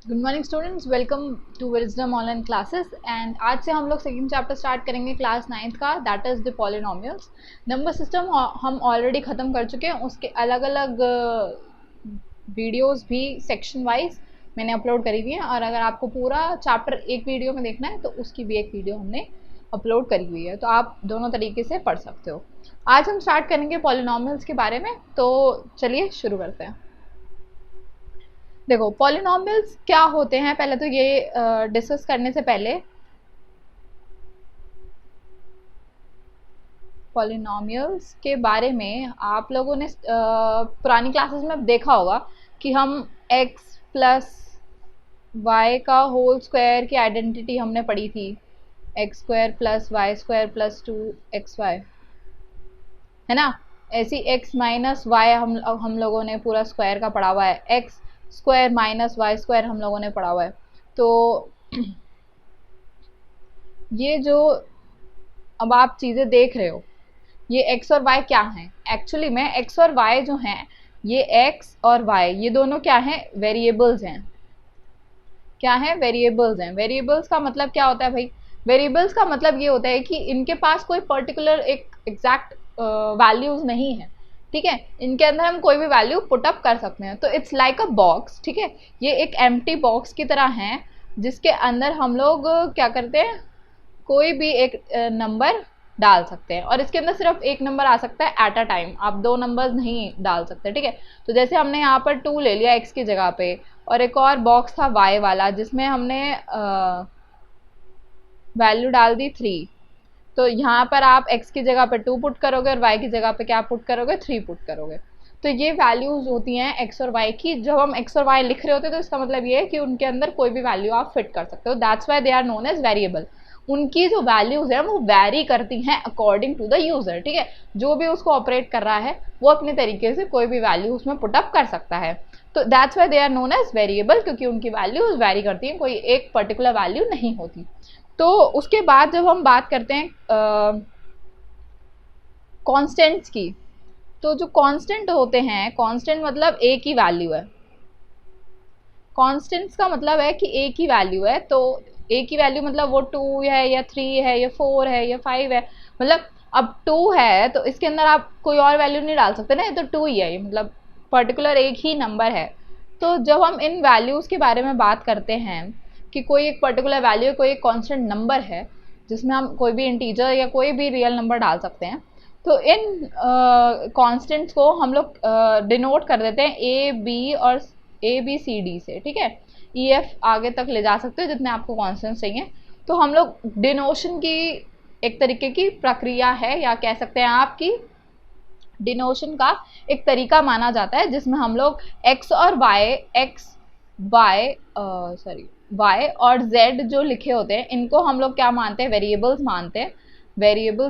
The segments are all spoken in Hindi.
Good morning students, welcome to Wisdom online classes. And आज से हम लोग सेकंड चैप्टर स्टार्ट करेंगे क्लास 9th का, that is the polynomials. Number system हम ऑलरेडी ख़त्म कर चुके हैं, उसके अलग अलग वीडियोस भी सेक्शन वाइज मैंने अपलोड करी हुई है। और अगर आपको पूरा चैप्टर एक वीडियो में देखना है तो उसकी भी एक वीडियो हमने अपलोड करी हुई है, तो आप दोनों तरीके से पढ़ सकते हो। आज हम स्टार्ट करेंगे पॉलिनोमियल्स के बारे में, तो चलिए शुरू करते हैं। देखो, पॉलिनोमियल्स क्या होते हैं, पहले तो ये डिस्कस करने से पहले पॉलिनोमियल्स के बारे में आप लोगों ने पुरानी क्लासेस में देखा होगा कि हम x प्लस वाई का होल स्क्वायर की आइडेंटिटी हमने पढ़ी थी, x square plus y square plus 2xy, है ना। ऐसी x माइनस वाई हम लोगों ने पूरा स्क्वायर का पढ़ा हुआ है, x square minus y square हम लोगों ने पढ़ा हुआ है। तो ये जो अब आप चीज़ें देख रहे हो, ये x और y क्या हैं? एक्चुअली में x और y जो हैं, ये x और y ये दोनों क्या हैं? वेरिएबल्स हैं। क्या है? वेरिएबल्स हैं। वेरिएबल्स का मतलब क्या होता है भाई? वेरिएबल्स का मतलब ये होता है कि इनके पास कोई पर्टिकुलर एक एग्जैक्ट वैल्यूज नहीं है, ठीक है। इनके अंदर हम कोई भी वैल्यू पुट अप कर सकते हैं। तो इट्स लाइक अ बॉक्स, ठीक है। ये एक एम्प्टी बॉक्स की तरह है जिसके अंदर हम लोग क्या करते हैं, कोई भी एक नंबर डाल सकते हैं, और इसके अंदर सिर्फ एक नंबर आ सकता है एट अ टाइम, आप दो नंबर्स नहीं डाल सकते, ठीक है। तो जैसे हमने यहाँ पर 2 ले लिया x की जगह पे, और एक और बॉक्स था y वाला जिसमें हमने वैल्यू डाल दी 3। तो यहाँ पर आप x की जगह पे 2 पुट करोगे और y की जगह पे क्या पुट करोगे? 3 पुट करोगे। तो ये वैल्यूज होती हैं x और y की। जब हम x और y लिख रहे होते हैं तो इसका मतलब ये है कि उनके अंदर कोई भी वैल्यू आप फिट कर सकते हो, that's why they are known as variable. उनकी जो वैल्यूज है वो वैरी करती हैं अकॉर्डिंग टू द यूजर, ठीक है। जो भी उसको ऑपरेट कर रहा है वो अपने तरीके से कोई भी वैल्यू उसमें पुटअप कर सकता है। तो that's why they are known as variable, क्योंकि उनकी वैल्यूज वैरी करती हैं, कोई एक पर्टिकुलर वैल्यू नहीं होती। तो उसके बाद जब हम बात करते हैं कांस्टेंट्स की, तो जो कांस्टेंट होते हैं, कांस्टेंट मतलब एक ही वैल्यू है। कांस्टेंट्स का मतलब है कि एक ही वैल्यू है। तो एक ही वैल्यू मतलब वो 2 है या 3 है या 4 है या 5 है। मतलब अब 2 है तो इसके अंदर आप कोई और वैल्यू नहीं डाल सकते ना, ये तो 2 ही है, ये मतलब पर्टिकुलर एक ही नंबर है। तो जब हम इन वैल्यूज़ के बारे में बात करते हैं कि कोई एक पर्टिकुलर वैल्यू, कोई एक कांस्टेंट नंबर है जिसमें हम कोई भी इंटीजर या कोई भी रियल नंबर डाल सकते हैं, तो इन कांस्टेंट्स को हम लोग डिनोट कर देते हैं ए बी और ABCD से, ठीक है। EF आगे तक ले जा सकते हो जितने आपको कांस्टेंट्स चाहिए। तो हम लोग डिनोशन की एक तरीके की प्रक्रिया है, या कह सकते हैं आप कि डिनोशन का एक तरीका माना जाता है जिसमें हम लोग x और y और z जो लिखे होते हैं इनको हम लोग क्या मानते हैं? वेरिएबल्स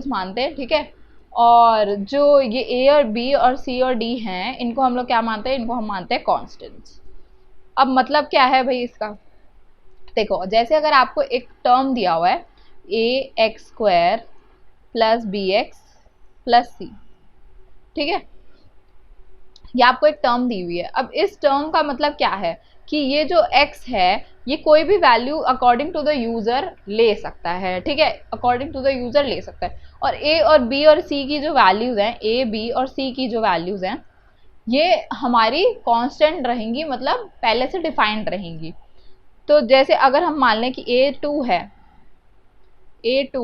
मानते हैं, ठीक है। और जो ये a और b और c और d हैं, इनको हम लोग क्या मानते हैं? इनको हम मानते हैं कांस्टेंट्स। अब मतलब क्या है भाई इसका? देखो, जैसे अगर आपको एक टर्म दिया हुआ है ax² plus bx plus c, ठीक है, ये आपको एक टर्म दी हुई है। अब इस टर्म का मतलब क्या है कि ये जो x है ये कोई भी value according to the user ले सकता है, ठीक है, अकॉर्डिंग टू द यूजर ले सकता है। और a और b और c की जो वैल्यूज हैं, a b और c की जो वैल्यूज हैं, ये हमारी कांस्टेंट रहेंगी, मतलब पहले से डिफाइंड रहेंगी। तो जैसे अगर हम मान लें कि a2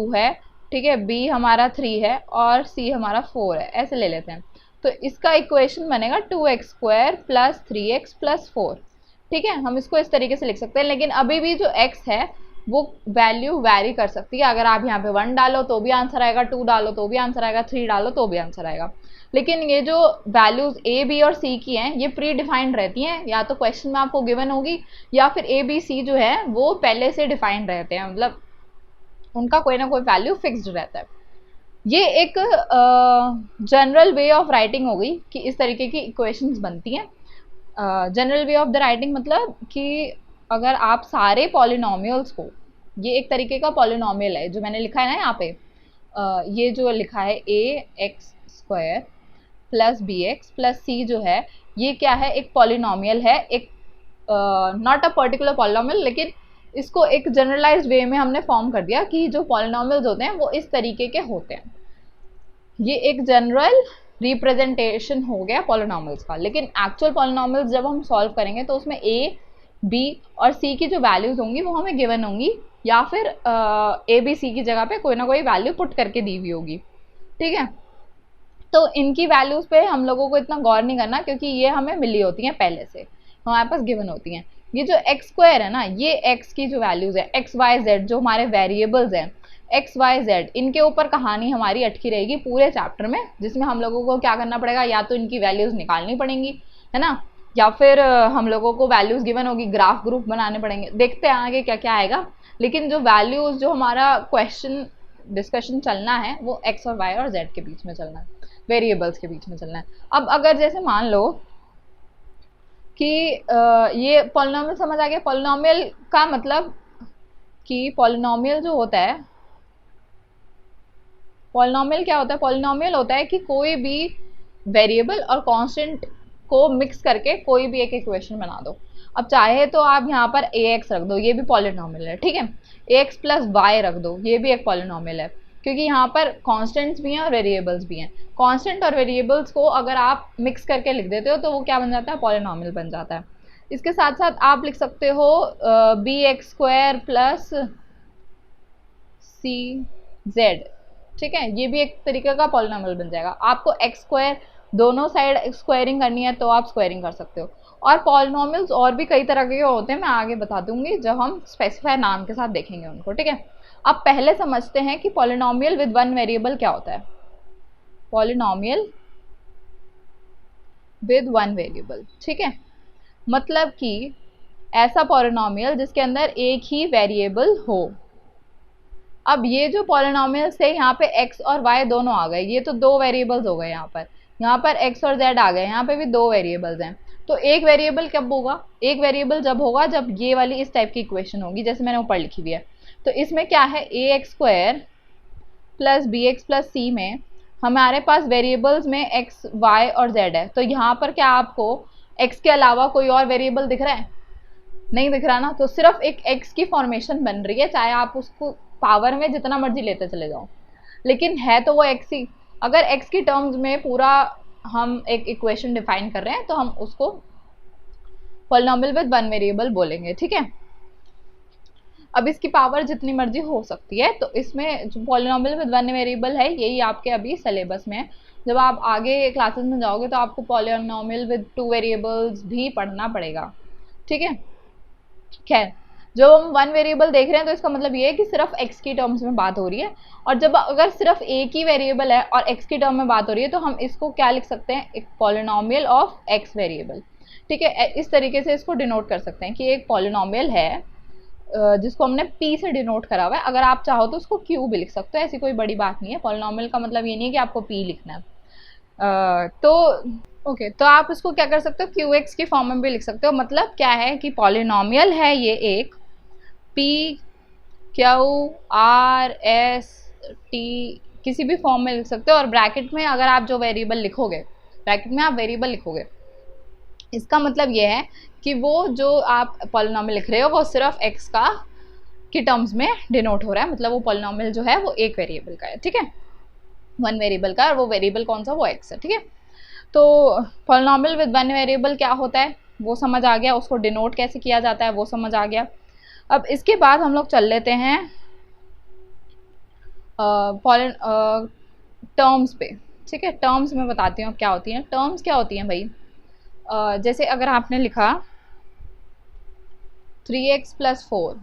है, ठीक है, b हमारा 3 है और c हमारा 4 है, ऐसे ले लेते हैं। तो इसका इक्वेशन बनेगा 2x² प्लस 3x प्लस 4, ठीक है। हम इसको इस तरीके से लिख सकते हैं, लेकिन अभी भी जो x है वो वैल्यू वैरी कर सकती है। अगर आप यहाँ पे 1 डालो तो भी आंसर आएगा, 2 डालो तो भी आंसर आएगा, 3 डालो तो भी आंसर आएगा। लेकिन ये जो वैल्यूज a b और c की हैं ये प्री डिफाइंड रहती हैं, या तो क्वेश्चन में आपको गिवन होगी या फिर a b c जो है वो पहले से डिफाइंड रहते हैं, मतलब उनका कोई ना कोई वैल्यू फिक्स्ड रहता है। ये एक जनरल वे ऑफ राइटिंग हो गई कि इस तरीके की इक्वेशंस बनती हैं। General way of the writing मतलब कि अगर आप सारे पॉलिनोमियल्स को, ये एक तरीके का पॉलिनोमियल है जो मैंने लिखा है ना यहाँ पे, ये जो लिखा है ax² plus bx plus c जो है, ये क्या है? एक पॉलिनोमियल है, एक नॉट अ पर्टिकुलर पॉलिनोमियल, लेकिन इसको एक जनरलाइज्ड वे में हमने फॉर्म कर दिया कि जो पॉलिनोमियल्स होते हैं वो इस तरीके के होते हैं। ये एक जनरल रिप्रेजेंटेशन हो गया पॉलिनोमियल्स का। लेकिन एक्चुअल पॉलिनोमियल्स जब हम सॉल्व करेंगे तो उसमें a, b और c की जो वैल्यूज होंगी वो हमें गिवन होंगी, या फिर a b c की जगह पे कोई ना कोई वैल्यू पुट करके दी हुई होगी, ठीक है। तो इनकी वैल्यूज पे हम लोगों को इतना गौर नहीं करना, क्योंकि ये हमें मिली होती हैं पहले से, हमारे पास गिवन होती हैं। ये जो एक्स स्क्वायर है ना, ये x की जो वैल्यूज है, x y z जो हमारे वेरिएबल्स हैं x y z, इनके ऊपर कहानी हमारी अटकी रहेगी पूरे चैप्टर में, जिसमें हम लोगों को क्या करना पड़ेगा, या तो इनकी वैल्यूज निकालनी पड़ेंगी, है ना, या फिर हम लोगों को वैल्यूज गिवन होगी, ग्राफ ग्रुप बनाने पड़ेंगे। देखते हैं आगे क्या क्या आएगा, लेकिन जो वैल्यूज जो हमारा क्वेश्चन डिस्कशन चलना है वो x और y और z के बीच में चलना है, वेरिएबल्स के बीच में चलना है। अब अगर जैसे मान लो कि ये पॉलिनोमियल समझ आ गया। पॉलिनोमियल का मतलब कि पॉलिनोमियल जो होता है, पॉलिनोमियल क्या होता है, पॉलिनोमियल होता है कि कोई भी वेरिएबल और कांस्टेंट को मिक्स करके कोई भी एक इक्वेशन बना दो। अब चाहे तो आप यहाँ पर ax रख दो, ये भी पॉलिनोमियल है, ठीक है, ax प्लस y रख दो, ये भी एक पॉलिनोमियल है, क्योंकि यहाँ पर कांस्टेंट्स भी हैं और वेरिएबल्स भी हैं। कांस्टेंट और वेरिएबल्स को अगर आप मिक्स करके लिख देते हो तो वो क्या बन जाता है, पॉलिनोमियल बन जाता है। इसके साथ साथ आप लिख सकते हो bx स्क्वायर प्लस cz, ठीक है, ये भी एक तरीके का पॉलिनोमियल बन जाएगा। आपको एक्स स्क्वायर दोनों साइड स्क्वायरिंग करनी है तो आप स्क्वायरिंग कर सकते हो। और पॉलिनोमियल्स और भी कई तरह के होते हैं, मैं आगे बता दूंगी जब हम स्पेसिफाई नाम के साथ देखेंगे उनको, ठीक है। अब पहले समझते हैं कि पॉलिनोमियल विद वन वेरिएबल क्या होता है। पॉलिनोमियल विद वन वेरिएबल, ठीक है, मतलब कि ऐसा पॉलिनोमियल जिसके अंदर एक ही वेरिएबल हो। अब ये जो पॉलिनोमियल्स थे, यहाँ पे x और y दोनों आ गए, ये तो दो वेरिएबल्स हो गए, यहाँ पर x और z आ गए, यहाँ पे भी दो वेरिएबल्स हैं। तो एक वेरिएबल कब होगा, एक वेरिएबल जब होगा जब ये वाली इस टाइप की इक्वेशन होगी जैसे मैंने ऊपर लिखी हुई है। तो इसमें क्या है, ax square plus bx plus c में हमारे पास वेरिएबल्स में x, y और z है। तो यहाँ पर क्या आपको x के अलावा कोई और वेरिएबल दिख रहा है, नहीं दिख रहा ना, तो सिर्फ एक x की फॉर्मेशन बन रही है, चाहे आप उसको पावर में जितना मर्जी लेते चले जाओ, लेकिन है तो वो x ही। अगर x की टर्म्स में पूरा हम एक इक्वेशन डिफाइन कर रहे हैं तो हम उसको पॉलिनोमियल विद वन वेरिएबल बोलेंगे, ठीक है। अब इसकी पावर जितनी मर्जी हो सकती है, तो इसमें जो पॉलिनोमियल विद वन वेरिएबल है यही आपके अभी सिलेबस में है। जब आप आगे क्लासेस में जाओगे तो आपको पॉलिनोमियल विद टू वेरिएबल्स भी पढ़ना पड़ेगा, ठीक है। खैर, जब हम वन वेरिएबल देख रहे हैं तो इसका मतलब ये है कि सिर्फ x की टर्म्स में बात हो रही है, और जब अगर सिर्फ एक ही वेरिएबल है और x की टर्म में बात हो रही है तो हम इसको क्या लिख सकते हैं, एक पॉलिनोमियल ऑफ x वेरिएबल, ठीक है। इस तरीके से इसको डिनोट कर सकते हैं कि एक पॉलिनोमियल है जिसको हमने p से डिनोट करा हुआ है। अगर आप चाहो तो उसको q भी लिख सकते हो, ऐसी कोई बड़ी बात नहीं है। पॉलिनोमियल का मतलब ये नहीं है कि आपको p लिखना है। ओके, तो आप इसको क्या कर सकते हो, qx की फॉर्म में भी लिख सकते हो। मतलब क्या है कि पॉलिनोमियल है ये एक, p q r s t किसी भी फॉर्म में लिख सकते हो, और ब्रैकेट में अगर आप जो वेरिएबल लिखोगे, ब्रैकेट में आप वेरिएबल लिखोगे, इसका मतलब ये है कि वो जो आप पॉलिनोमियल लिख रहे हो वो सिर्फ x का की टर्म्स में डिनोट हो रहा है, मतलब वो पॉलिनोमियल जो है वो एक वेरिएबल का है, ठीक है, वन वेरिएबल का, और वो वेरिएबल कौन सा, वो x है, ठीक है। तो पॉलिनोमियल विद वन वेरिएबल क्या होता है वो समझ आ गया, उसको डिनोट कैसे किया जाता है वो समझ आ गया। अब इसके बाद हम लोग चल लेते हैं टर्म्स पे, ठीक है। टर्म्स में बताती हूँ क्या होती हैं। टर्म्स क्या होती हैं भाई, जैसे अगर आपने लिखा 3x प्लस 4,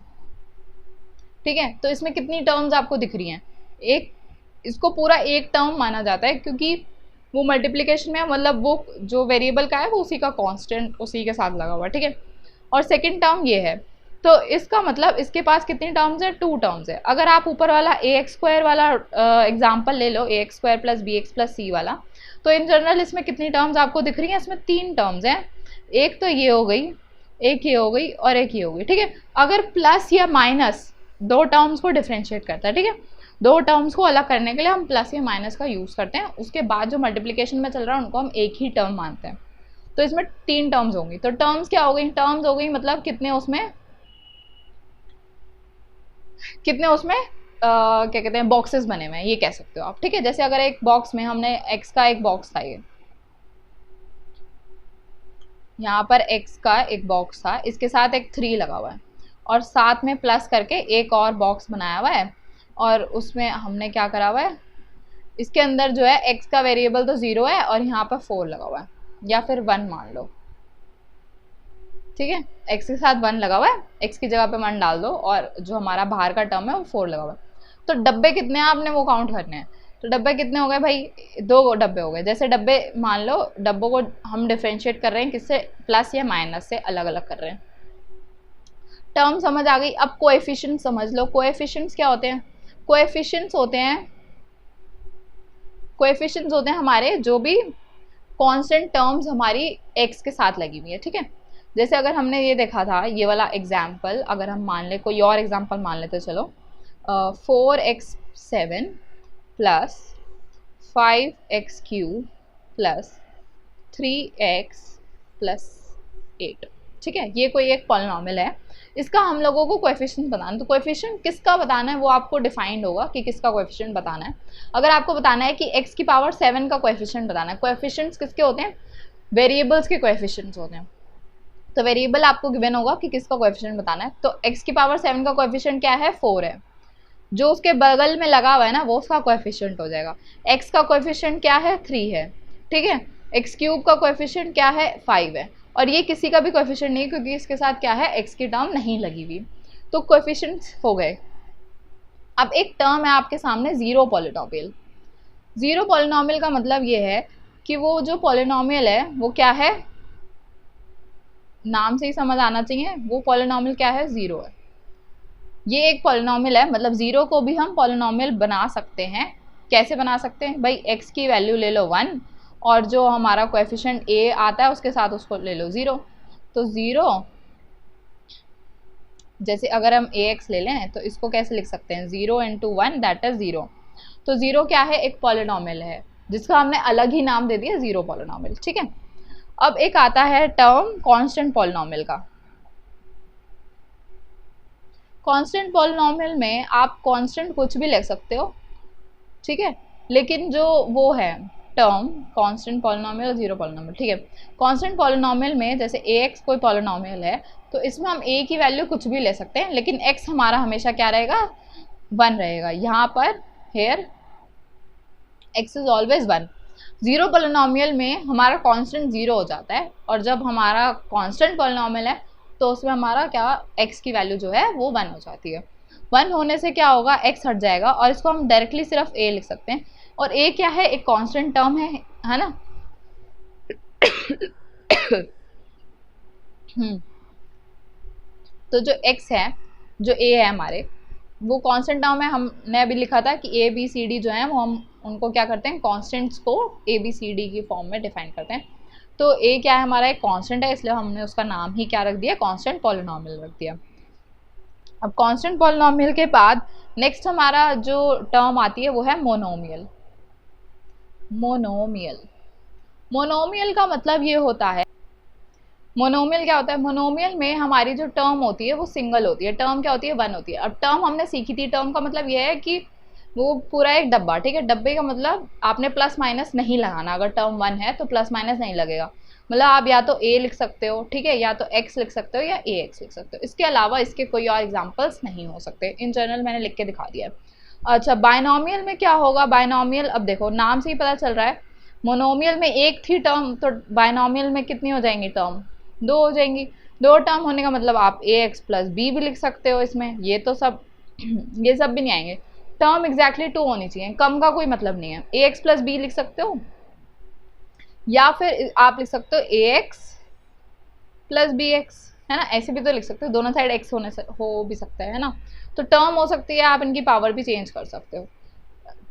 ठीक है, तो इसमें कितनी टर्म्स आपको दिख रही हैं, एक, इसको पूरा एक टर्म माना जाता है क्योंकि वो मल्टीप्लिकेशन में, मतलब वो जो वेरिएबल का है वो उसी का कांस्टेंट उसी के साथ लगा हुआ है, ठीक है। और सेकंड टर्म ये है, तो इसका मतलब इसके पास कितनी टर्म्स है, टू टर्म्स है। अगर आप ऊपर वाला ax स्क्वायर वाला एग्जांपल ले लो, ax square plus bx plus c वाला, तो इन जनरल इसमें कितनी टर्म्स आपको दिख रही हैं, इसमें तीन टर्म्स हैं, एक तो ये हो गई, एक ये हो गई और एक ये हो गई, ठीक है। अगर प्लस या माइनस दो टर्म्स को डिफ्रेंशिएट करता है, ठीक है, दो टर्म्स को अलग करने के लिए हम प्लस या माइनस का यूज़ करते हैं, उसके बाद जो मल्टीप्लिकेशन में चल रहा है उनको हम एक ही टर्म मानते हैं। तो इसमें 3 टर्म्स होंगी। तो टर्म्स क्या हो गई, टर्म्स हो गई मतलब कितने उसमें क्या कहते हैं बॉक्सेस बने हुए हैं, ये कह सकते हो आप, ठीक है। जैसे अगर एक बॉक्स में हमने एक्स का एक बॉक्स था, ये यहाँ पर x का एक बॉक्स था, इसके साथ एक 3 लगा हुआ है और साथ में प्लस करके एक और बॉक्स बनाया हुआ है और उसमें हमने क्या करा हुआ है, इसके अंदर जो है x का वेरिएबल तो 0 है और यहाँ पर 4 लगा हुआ है या फिर 1 मान लो, ठीक है। x के साथ 1 लगा हुआ है, x की जगह पे 1 डाल दो और जो हमारा बाहर का टर्म है वो 4 लगा हुआ है। तो डब्बे कितने हैं आपने वो काउंट करने हैं। तो डब्बे कितने हो गए भाई, 2 डब्बे हो गए। जैसे डब्बे मान लो, डब्बों को हम डिफ्रेंशिएट कर रहे हैं किससे, प्लस या माइनस से अलग अलग कर रहे हैं। टर्म समझ आ गई। अब कोएफिशिएंट समझ लो। कोएफिशिएंट्स क्या होते हैं, कोएफिशिएंट्स होते हैं हमारे जो भी कांस्टेंट टर्म्स हमारी x के साथ लगी हुई है, ठीक है। जैसे अगर हमने ये देखा था, ये वाला एग्जाम्पल अगर हम मान ले, कोई और एग्जाम्पल मान लेते, चलो 4x7 plus 5x³ plus 3x plus 8, ठीक है। ये कोई एक पॉलिनॉमियल है, इसका हम लोगों को कोएफिशिएंट बताना है। तो कोएफिशिएंट किसका बताना है वो आपको डिफाइंड होगा कि किसका कोएफिशिएंट बताना है। अगर आपको बताना है कि x की पावर 7 का कोएफिशिएंट बताना है, कोएफिशिएंट्स किसके होते हैं, वेरिएबल्स के कोएफिशिएंट्स होते हैं। तो वेरिएबल आपको गिवन होगा कि किसका कोएफिशिएंट बताना है। तो x की पावर 7 का कोएफिशिएंट क्या है, 4 है। जो उसके बगल में लगा हुआ है ना वो उसका कोएफिशिएंट हो जाएगा। x का कोएफिशिएंट क्या है, 3 है, ठीक है। x³ का कोएफिशिएंट क्या है, 5 है। और ये किसी का भी कोएफिशिएंट नहीं है क्योंकि इसके साथ क्या है, x की टर्म नहीं लगी हुई। तो कोएफिशिएंट्स हो गए। अब एक टर्म है आपके सामने, जीरो पॉलिनोमियल। जीरो पॉलिनोमियल का मतलब ये है कि वो जो पॉलिनोमियल है वो क्या है, नाम से ही समझ आना चाहिए, वो पॉलिनोमियल क्या है, जीरो है। ये एक पॉलिनोमियल है, मतलब जीरो को भी हम पॉलिनोमियल बना सकते हैं। कैसे बना सकते हैं भाई, x की वैल्यू ले लो 1 और जो हमारा कोएफिशिएंट a आता है उसके साथ उसको ले लो 0। तो 0, जैसे अगर हम ax ले लें तो इसको कैसे लिख सकते हैं, 0 × 1 दैट इज 0। तो 0 क्या है, एक पॉलिनोमियल है जिसका हमने अलग ही नाम दे दिया जीरो पॉलिनोमियल, ठीक है। अब एक आता है टर्म कांस्टेंट पॉलिनोमियल का। कांस्टेंट पॉलिनोमियल में आप कांस्टेंट कुछ भी लिख सकते हो, ठीक है। लेकिन जो वो है टर्म कांस्टेंट पॉलिनोमियल और जीरो पॉलिनोमियल, ठीक है। कांस्टेंट पॉलिनोमियल में जैसे ax कोई पॉलिनोमियल है तो इसमें हम a की वैल्यू कुछ भी ले सकते हैं, लेकिन x हमारा हमेशा क्या रहेगा, 1 रहेगा। यहाँ पर here x is always 1। Zero polynomial में हमारा कांस्टेंट 0 हो जाता है और जब हमारा कांस्टेंट पॉलिनोमियल है तो उसमें हमारा क्या, x की वैल्यू जो है वो 1 हो जाती है। 1 होने से क्या होगा, x हट जाएगा और इसको हम डायरेक्टली सिर्फ a लिख सकते हैं। और a क्या है, एक कांस्टेंट टर्म है ना। तो जो x है, जो a है हमारे, वो कांस्टेंट टर्म है। हमने अभी लिखा था कि a b c d जो है वो हम उनको क्या करते हैं, कांस्टेंट्स को a b c d की फॉर्म में डिफाइन करते हैं। तो a क्या है हमारा, एक कांस्टेंट है, इसलिए हमने उसका नाम ही क्या रख दिया, कांस्टेंट पॉलिनोमियल रख दिया। अब कांस्टेंट पॉलिनोमियल के बाद नेक्स्ट हमारा जो टर्म आती है वो है मोनोमियल। मोनोमियल का मतलब ये होता है, मोनोमियल क्या होता है, मोनोमियल में हमारी जो टर्म होती है वो सिंगल होती है। टर्म क्या होती है, 1 होती है। अब टर्म हमने सीखी थी, टर्म का मतलब ये है कि वो पूरा एक डब्बा, ठीक है। डब्बे का मतलब आपने प्लस माइनस नहीं लगाना, अगर टर्म 1 है तो प्लस माइनस नहीं लगेगा। मतलब आप या तो a लिख सकते हो, ठीक है, या तो x लिख सकते हो या ax लिख सकते हो। इसके अलावा इसके कोई और एग्जाम्पल्स नहीं हो सकते। इन जनरल मैंने लिख के दिखा दिया है। अच्छा, बायनोमियल में क्या होगा, बायनोमियल अब देखो नाम से ही पता चल रहा है, मोनोमियल में एक थी टर्म तो बायनोमियल में कितनी हो जाएंगी टर्म, 2 हो जाएंगी। 2 टर्म होने का मतलब आप ax प्लस b भी लिख सकते हो इसमें। ये तो सब ये सब भी नहीं आएंगे। टर्म एग्जैक्टली 2 होनी चाहिए, कम का कोई मतलब नहीं है। ax प्लस b लिख सकते हो या फिर आप लिख सकते हो ax प्लस bx, है ना। ऐसे भी तो लिख सकते हो, दोनों साइड x होने से हो भी सकता है ना। तो टर्म हो सकती है, आप इनकी पावर भी चेंज कर सकते हो।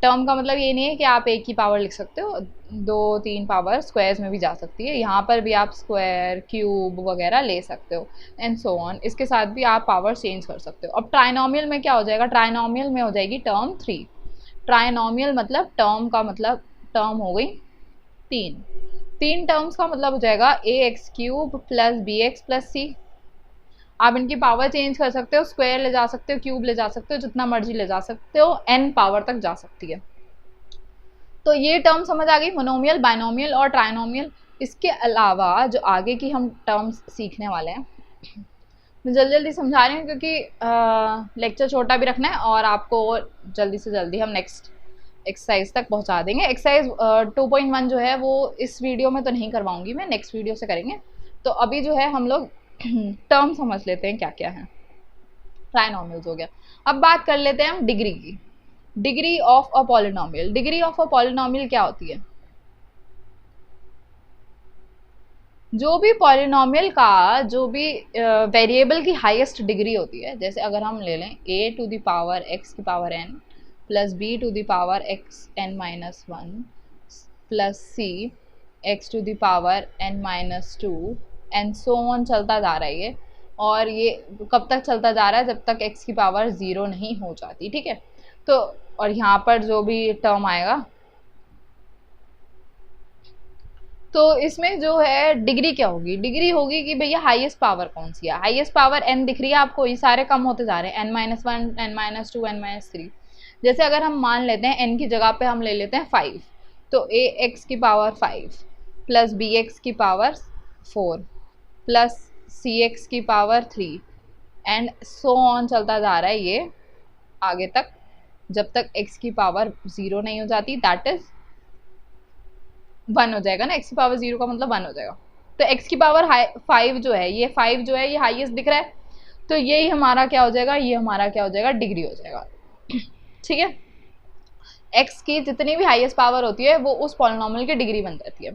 टर्म का मतलब ये नहीं है कि आप एक ही पावर लिख सकते हो, 2-3 पावर स्क्वायर्स में भी जा सकती है। यहाँ पर भी आप स्क्वायर, क्यूब वगैरह ले सकते हो एंड सो ऑन। इसके साथ भी आप पावर चेंज कर सकते हो। अब ट्राइनोमियल में क्या हो जाएगा, ट्राइनोमियल में हो जाएगी टर्म 3। ट्राइनोमियल मतलब टर्म का मतलब टर्म हो गई 3। 3 टर्म्स का मतलब हो जाएगा A x cube plus B x plus C. आप इनकी पावर चेंज कर सकते हो, स्क्वायर ले जा सकते हो, क्यूब ले जा सकते हो, जितना मर्जी ले जा सकते हो, n पावर तक जा सकती है। तो ये टर्म समझ आ गई, मोनोमियल, बाइनोमियल और ट्राइनोमियल। इसके अलावा जो आगे की हम टर्म्स सीखने वाले हैं, मैं जल्दी जल्दी समझा रही हूँ क्योंकि लेक्चर छोटा भी रखना है और आपको जल्दी से जल्दी हम नेक्स्ट एक्सरसाइज तक पहुँचा देंगे। एक्सरसाइज 2.1 जो है वो इस वीडियो में तो नहीं करवाऊँगी मैं, नेक्स्ट वीडियो से करेंगे। तो अभी जो है हम लोग टर्म समझ लेते हैं क्या क्या है। ट्राइनोमियल्स हो गया। अब बात कर लेते हैं हम डिग्री की। Degree of a polynomial. Degree of a polynomial क्या होती है? जो भी पॉलिनोमियल का जो भी वेरिएबल की हाईएस्ट डिग्री होती है, जैसे अगर हम ले लें a to the power x की power n plus b to the power x n minus 1 plus c x to the power n minus 2 and so on चलता जा रहा है ये। और ये कब तक चलता जा रहा है? जब तक x की पावर 0 नहीं हो जाती, ठीक है। तो और यहाँ पर जो भी टर्म आएगा, तो इसमें जो है डिग्री क्या होगी? डिग्री होगी कि भैया हाईएस्ट पावर कौन सी है। हाईएस्ट पावर n दिख रही है आपको, ये सारे कम होते जा रहे हैं, n minus 1, n minus 2, n minus 3। जैसे अगर हम मान लेते हैं n की जगह पे हम ले लेते हैं 5, तो ax की पावर 5 प्लस bx की पावर 4 प्लस cx की पावर 3 एंड सो ऑन चलता जा रहा है ये आगे तक, जब तक x की पावर 0 नहीं हो जाती, दैट इज 1 हो जाएगा ना। x की पावर 0 का मतलब 1 हो जाएगा। तो x की पावर 5 जो है, ये 5 जो है ये हाईएस्ट दिख रहा है, तो यही हमारा क्या हो जाएगा? ये हमारा क्या हो जाएगा? डिग्री हो जाएगा, ठीक है। x की जितनी भी हाईएस्ट पावर होती है वो उस पॉलिनोमियल की डिग्री बन जाती है।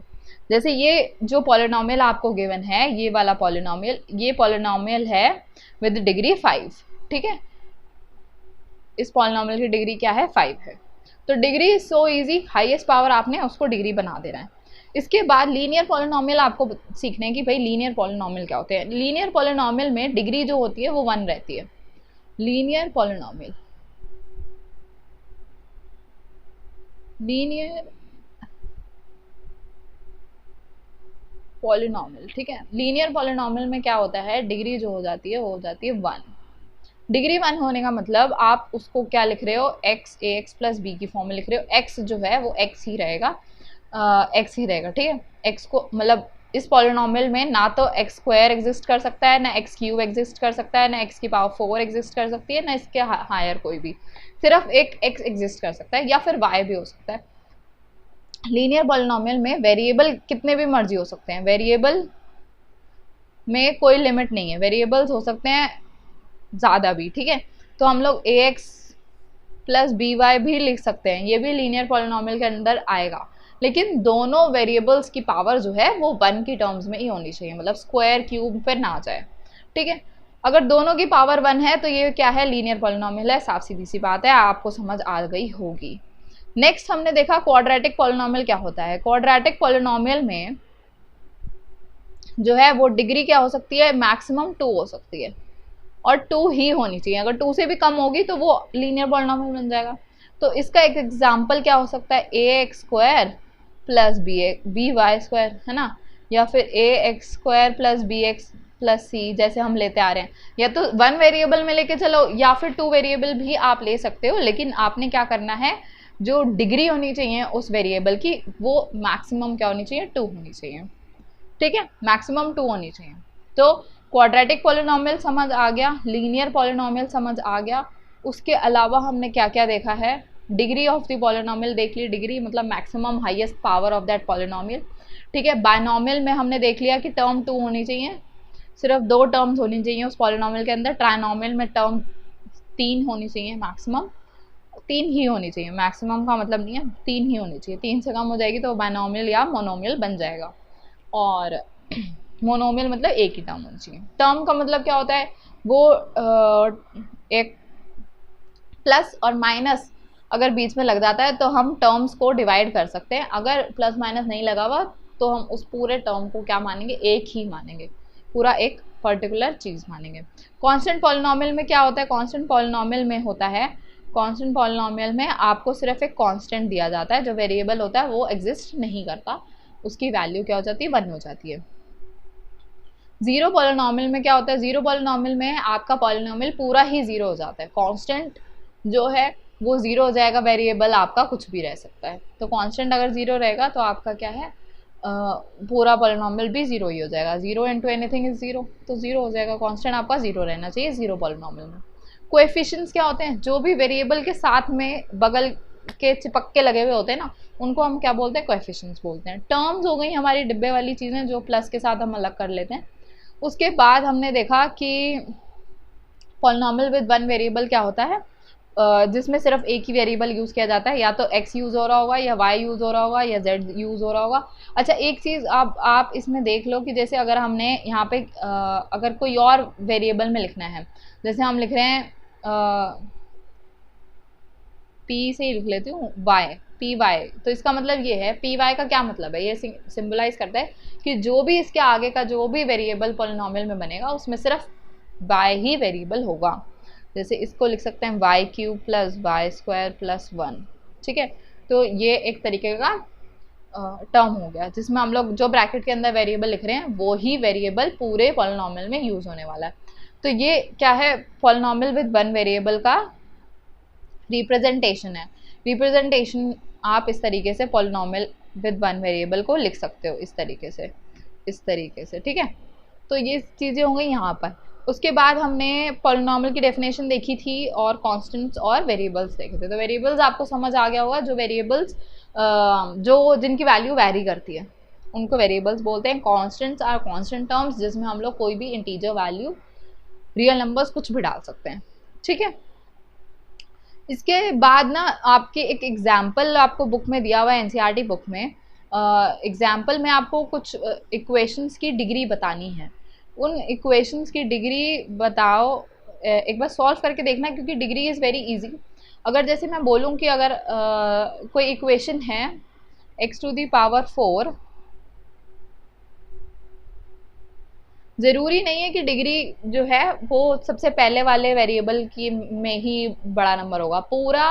जैसे ये जो पॉलिनोमियल आपको गिवन है, ये वाला पॉलिनोमियल, ये पॉलिनोमियल है विद डिग्री 5, ठीक है। इस पॉलिनोमियल की डिग्री क्या है? 5 है। तो degree is so easy, highest power आपने उसको डिग्री बना देना है। इसके बाद लीनियर पॉलिनोमियल आपको सीखने की, भाई लीनियर पॉलिनोमियल क्या होते हैं। लीनियर पॉलिनोमियल में डिग्री जो होती है वो 1 रहती है। लीनियर पॉलिनोमियल, लीनियर पॉलिनोमियल, ठीक है। लीनियर पॉलिनोमियल में क्या होता है? डिग्री जो हो जाती है वो हो जाती है 1। डिग्री 1 होने का मतलब आप उसको क्या लिख रहे हो? x ax प्लस b की फॉर्म में लिख रहे हो। x जो है वो x ही रहेगा, x ही रहेगा, ठीक है। x को मतलब इस पॉलिनोमियल में ना तो x स्क्वायर एग्जिस्ट कर सकता है, ना x क्यूब एग्जिस्ट कर सकता है, ना x की पावर 4 एग्जिस्ट कर सकती है, ना इसके हायर कोई भी, सिर्फ एक x एग्जिस्ट कर सकता है, या फिर y भी हो सकता है। लीनियर पॉलिनोमियल में वेरिएबल कितने भी मर्जी हो सकते हैं, वेरिएबल में कोई लिमिट नहीं है, वेरिएबल्स हो सकते हैं ज़्यादा भी, ठीक है। तो हम लोग ax प्लस by भी लिख सकते हैं, ये भी लीनियर पॉलिनोमियल के अंदर आएगा, लेकिन दोनों वेरिएबल्स की पावर जो है वो 1 की टर्म्स में ही होनी चाहिए, मतलब स्क्वायर क्यूब पे ना जाए, ठीक है। अगर दोनों की पावर 1 है तो ये क्या है? लीनियर पॉलिनोमियल है। साफ सीधी सी बात है, आपको समझ आ गई होगी। नेक्स्ट हमने देखा क्वाड्रेटिक पॉलिनोमियल क्या होता है। क्वाड्रेटिक पॉलिनोमियल में जो है वो डिग्री क्या हो सकती है? मैक्सिमम 2 हो सकती है, और 2 ही होनी चाहिए। अगर 2 से भी कम होगी तो वो लीनियर पॉलिनोमियल बन जाएगा। तो इसका एक एग्जांपल क्या हो सकता है? ax square plus by square, है ना, या फिर ax square plus bx plus c, जैसे हम लेते आ रहे हैं। या तो 1 वेरिएबल में लेके चलो, या फिर 2 वेरिएबल भी आप ले सकते हो, लेकिन आपने क्या करना है? जो डिग्री होनी चाहिए उस वेरिएबल की, वो मैक्सिमम क्या होनी चाहिए? 2 होनी चाहिए, ठीक है। मैक्सिमम 2 होनी चाहिए। तो क्वाड्रेटिक पॉलिनोमियल समझ आ गया, लीनियर पॉलिनोमियल समझ आ गया। उसके अलावा हमने क्या क्या देखा है? डिग्री ऑफ द पॉलिनोमियल देख ली, डिग्री मतलब maximum highest power of that polynomial, ठीक है। बाइनोमियल में हमने देख लिया कि टर्म 2 होनी चाहिए, सिर्फ 2 टर्म्स होनी चाहिए उस पॉलिनोमियल के अंदर। ट्राइनोमियल में टर्म 3 होनी चाहिए, मैक्सिमम 3 ही होनी चाहिए, मैक्सिमम का मतलब नहीं है, 3 ही होनी चाहिए। 3 से कम हो जाएगी तो बाइनोमियल या मोनोमियल बन जाएगा। और मोनोमियल मतलब एक ही टर्म होनी चाहिए। टर्म का मतलब क्या होता है? वो एक प्लस और माइनस अगर बीच में लग जाता है तो हम टर्म्स को डिवाइड कर सकते हैं। अगर प्लस माइनस नहीं लगा हुआ तो हम उस पूरे टर्म को क्या मानेंगे? एक ही मानेंगे, पूरा एक पर्टिकुलर चीज़ मानेंगे। कांस्टेंट पॉलिनोमियल में क्या होता है? कांस्टेंट पॉलिनोमियल में होता है, कांस्टेंट पॉलिनोमियल में आपको सिर्फ एक कांस्टेंट दिया जाता है, जो वेरिएबल होता है वो एग्जिस्ट नहीं करता, उसकी वैल्यू क्या हो जाती है, 1 हो जाती है। जीरो पॉलिनोमियल में क्या होता है, जीरो पॉलिनोमियल में आपका पॉलिनोमियल पूरा ही जीरो हो जाता है, कांस्टेंट जो है वो जीरो हो जाएगा, वेरिएबल आपका कुछ भी रह सकता है। तो कांस्टेंट अगर जीरो रहेगा तो आपका क्या है, पूरा पॉलिनोमियल भी जीरो ही हो जाएगा। Zero into anything is zero, तो जीरो हो जाएगा। कांस्टेंट आपका जीरो रहना चाहिए जीरो पॉलिनोमियल में। कोएफिशिएंट्स क्या होते हैं, जो भी वेरिएबल के साथ में बगल के चिपक के लगे हुए होते हैं ना, उनको हम क्या बोलते हैं, कोएफिशिएंट्स बोलते हैं। टर्म्स हो गई हमारी डिब्बे वाली चीज़ें जो प्लस के साथ हम अलग कर लेते हैं। उसके बाद हमने देखा कि पॉलिनोमियल विद वन वेरिएबल क्या होता है, जिसमें सिर्फ एक ही वेरिएबल यूज़ किया जाता है, या तो x यूज़ हो रहा होगा, या y यूज़ हो रहा होगा, या z यूज़ हो रहा होगा। अच्छा, एक चीज़ आप इसमें देख लो कि जैसे अगर हमने यहाँ पे अगर कोई और वेरिएबल में लिखना है, जैसे हम लिख रहे हैं p से ही लिख लेती हूँ y, पी वाई, तो इसका मतलब ये है, पी वाई का क्या मतलब है, ये सिंबलाइज करता है कि जो भी इसके आगे का जो भी वेरिएबल पॉलिनोमियल में बनेगा उसमें सिर्फ y ही वेरिएबल होगा। जैसे इसको लिख सकते हैं y cube plus y square plus 1, ठीक है। तो ये एक तरीके का टर्म हो गया जिसमें हम लोग जो ब्रैकेट के अंदर वेरिएबल लिख रहे हैं वो ही वेरिएबल पूरे पॉलिनोमियल में यूज होने वाला है। तो ये क्या है, पॉलिनोमियल विद वन वेरिएबल का रिप्रेजेंटेशन है। रिप्रेजेंटेशन आप इस तरीके से पॉलिनोमियल विद वन वेरिएबल को लिख सकते हो, इस तरीके से, ठीक है। तो ये चीज़ें हो गई यहाँ पर। उसके बाद हमने पॉलिनोमियल की डेफिनेशन देखी थी और कांस्टेंट्स और वेरिएबल्स देखे थे। तो वेरिएबल्स आपको समझ आ गया होगा, जो वेरिएबल्स जिनकी वैल्यू वैरी करती है उनको वेरिएबल्स बोलते हैं। कांस्टेंट्स आर कांस्टेंट टर्म्स जिसमें हम लोग कोई भी इंटीजर वैल्यू, रियल नंबर्स कुछ भी डाल सकते हैं, ठीक है। इसके बाद ना आपके एक एग्जाम्पल आपको बुक में दिया हुआ है, एनसीईआरटी बुक में। एग्जाम्पल में आपको कुछ इक्वेशंस की डिग्री बतानी है। उन इक्वेशंस की डिग्री बताओ, एक बार सॉल्व करके देखना, क्योंकि डिग्री इज़ वेरी इजी। अगर जैसे मैं बोलूँ कि अगर कोई इक्वेशन है x टू दी पावर 4, ज़रूरी नहीं है कि डिग्री जो है वो सबसे पहले वाले वेरिएबल की में ही बड़ा नंबर होगा। पूरा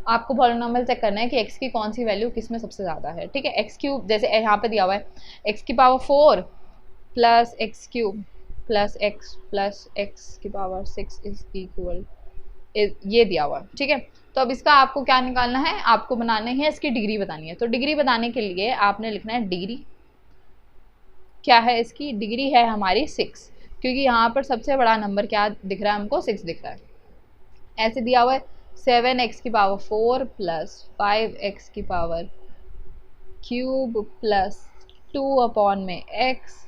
आपको पॉलिनोमियल चेक करना है कि x की कौन सी वैल्यू किस में सबसे ज़्यादा है, ठीक है। एक्स क्यूब जैसे यहाँ पे दिया हुआ है, x की power 4 plus x cube plus x की पावर 6 इज इक्वल, ये दिया हुआ है, ठीक है। तो अब इसका आपको क्या निकालना है, आपको बनाने हैं, इसकी डिग्री बतानी है। तो डिग्री बताने के लिए आपने लिखना है डिग्री क्या है, इसकी डिग्री है हमारी 6, क्योंकि यहाँ पर सबसे बड़ा नंबर क्या दिख रहा है हमको, 6 दिख रहा है। ऐसे दिया हुआ है 7x की पावर 4 प्लस 5x की पावर क्यूब प्लस 2 अपॉन में x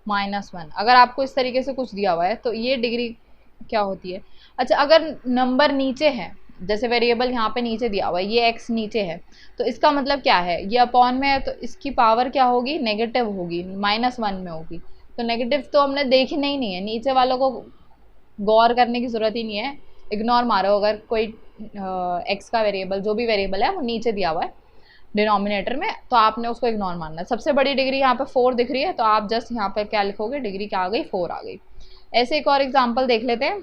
माइनस 1। अगर आपको इस तरीके से कुछ दिया हुआ है तो ये डिग्री क्या होती है। अच्छा, अगर नंबर नीचे है, जैसे वेरिएबल यहाँ पे नीचे दिया हुआ है, ये x नीचे है, तो इसका मतलब क्या है, ये अपॉन में है तो इसकी पावर क्या होगी, नेगेटिव होगी, -1 में होगी। तो नेगेटिव तो हमने देखी नहीं है, नीचे वालों को गौर करने की ज़रूरत ही नहीं है, इग्नोर मारो। अगर कोई x का वेरिएबल, जो भी वेरिएबल है वो नीचे दिया हुआ है डिनोमिनेटर में, तो आपने उसको इग्नोर मानना है। सबसे बड़ी डिग्री यहाँ पे 4 दिख रही है, तो आप जस्ट यहाँ पे क्या लिखोगे, डिग्री क्या आ गई, 4 आ गई। ऐसे एक और एग्जाम्पल देख लेते हैं।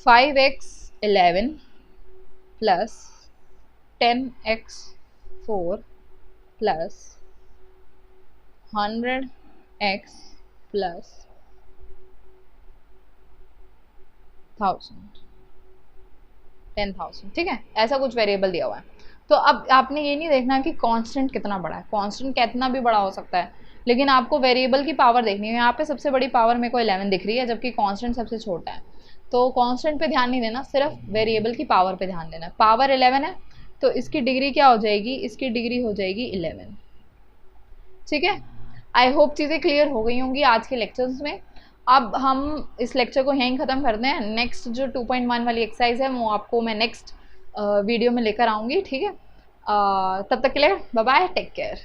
5x 11 plus 10x 4 plus 100x plus 10,000, ठीक है। ऐसा कुछ वेरिएबल दिया हुआ है। तो अब आपने ये नहीं देखना कि कांस्टेंट कितना बड़ा है, कांस्टेंट कितना भी बड़ा हो सकता है, लेकिन आपको वेरिएबल की पावर देखनी है। यहाँ पे सबसे बड़ी पावर मेरे को 11 दिख रही है, जबकि कांस्टेंट सबसे छोटा है। तो कांस्टेंट पे ध्यान नहीं देना, सिर्फ वेरिएबल की पावर पे ध्यान देना। पावर 11 है तो इसकी डिग्री क्या हो जाएगी, इसकी डिग्री हो जाएगी 11, ठीक है। आई होप चीज़ें क्लियर हो गई होंगी आज के लेक्चर्स में। अब हम इस लेक्चर को यहीं ख़त्म करते हैं। नेक्स्ट जो 2.1 वाली एक्सरसाइज है वो आपको मैं नेक्स्ट वीडियो में लेकर आऊँगी, ठीक है। तब तक के लिए बाय बाय, टेक केयर।